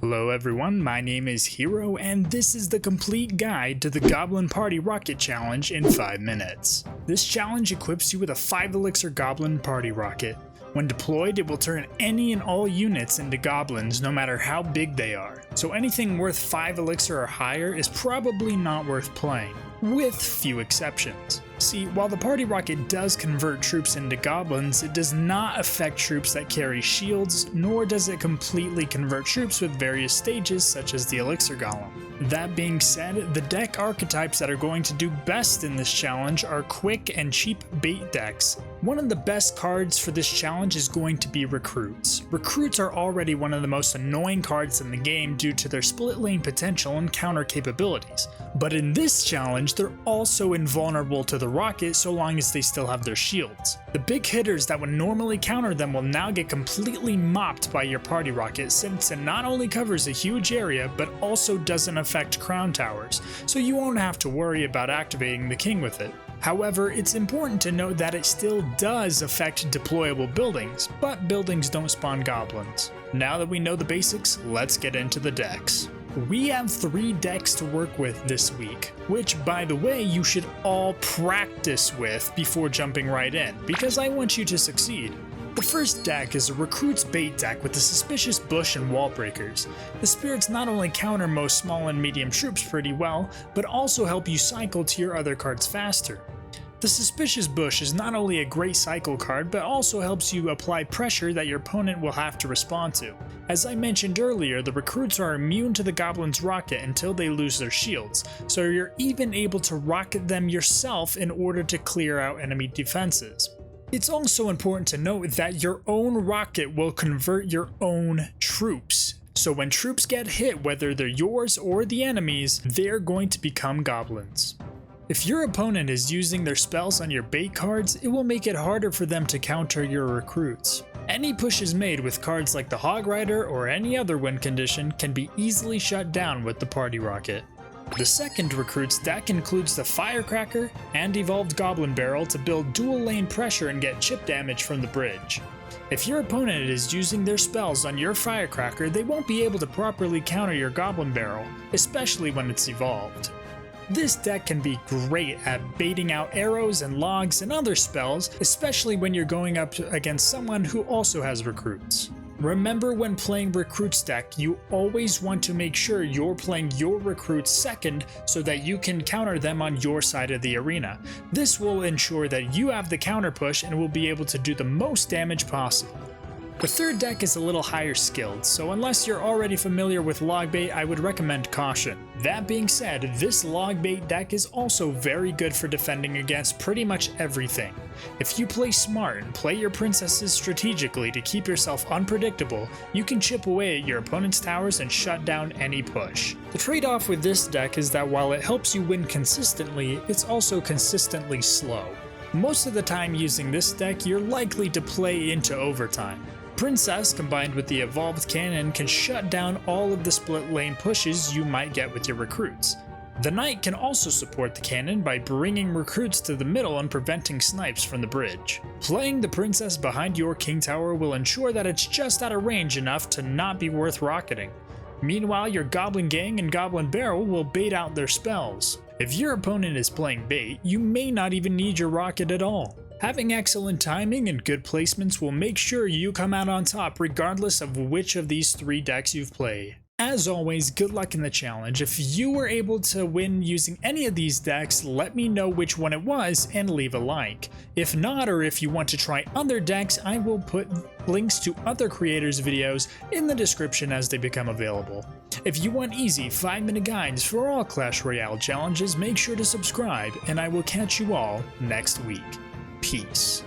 Hello everyone, my name is Hero and this is the complete guide to the Goblin Party Rocket Challenge in 5 minutes. This challenge equips you with a 5 elixir Goblin Party Rocket. When deployed, it will turn any and all units into goblins no matter how big they are. So anything worth 5 elixir or higher is probably not worth playing, with few exceptions. See, while the party rocket does convert troops into goblins, it does not affect troops that carry shields, nor does it completely convert troops with various stages such as the elixir golem. That being said, the deck archetypes that are going to do best in this challenge are quick and cheap bait decks. One of the best cards for this challenge is going to be recruits. Recruits are already one of the most annoying cards in the game due to their split lane potential and counter capabilities. But in this challenge, they're also invulnerable to the rocket so long as they still have their shields. The big hitters that would normally counter them will now get completely mopped by your party rocket, since it not only covers a huge area but also doesn't affect crown towers, so you won't have to worry about activating the king with it. However, it's important to note that it still does affect deployable buildings, but buildings don't spawn goblins. Now that we know the basics, let's get into the decks. We have 3 decks to work with this week, which by the way you should all practice with before jumping right in, because I want you to succeed. The first deck is a Recruit's Bait deck with the Suspicious Bush and Wall Breakers. The spirits not only counter most small and medium troops pretty well, but also help you cycle to your other cards faster. The Suspicious Bush is not only a great cycle card, but also helps you apply pressure that your opponent will have to respond to. As I mentioned earlier, the recruits are immune to the goblin's rocket until they lose their shields, so you're even able to rocket them yourself in order to clear out enemy defenses. It's also important to note that your own rocket will convert your own troops. So when troops get hit, whether they're yours or the enemy's, they're going to become goblins. If your opponent is using their spells on your bait cards, it will make it harder for them to counter your recruits. Any pushes made with cards like the Hog Rider or any other win condition can be easily shut down with the party rocket. The second recruits deck includes the Firecracker and Evolved Goblin Barrel to build dual lane pressure and get chip damage from the bridge. If your opponent is using their spells on your Firecracker, they won't be able to properly counter your Goblin Barrel, especially when it's evolved. This deck can be great at baiting out arrows and logs and other spells, especially when you're going up against someone who also has recruits. Remember, when playing Recruits deck, you always want to make sure you're playing your recruits second so that you can counter them on your side of the arena. This will ensure that you have the counter push and will be able to do the most damage possible. The third deck is a little higher skilled, so unless you're already familiar with log bait, I would recommend caution. That being said, this log bait deck is also very good for defending against pretty much everything. If you play smart and play your princesses strategically to keep yourself unpredictable, you can chip away at your opponent's towers and shut down any push. The trade-off with this deck is that while it helps you win consistently, it's also consistently slow. Most of the time using this deck, you're likely to play into overtime. Princess combined with the evolved cannon can shut down all of the split lane pushes you might get with your recruits. The knight can also support the cannon by bringing recruits to the middle and preventing snipes from the bridge. Playing the princess behind your king tower will ensure that it's just out of range enough to not be worth rocketing. Meanwhile, your goblin gang and goblin barrel will bait out their spells. If your opponent is playing bait, you may not even need your rocket at all. Having excellent timing and good placements will make sure you come out on top regardless of which of these 3 decks you've played. As always, good luck in the challenge. If you were able to win using any of these decks, let me know which one it was and leave a like. If not, or if you want to try other decks, I will put links to other creators' videos in the description as they become available. If you want easy 5-minute guides for all Clash Royale challenges, make sure to subscribe, and I will catch you all next week. Peace.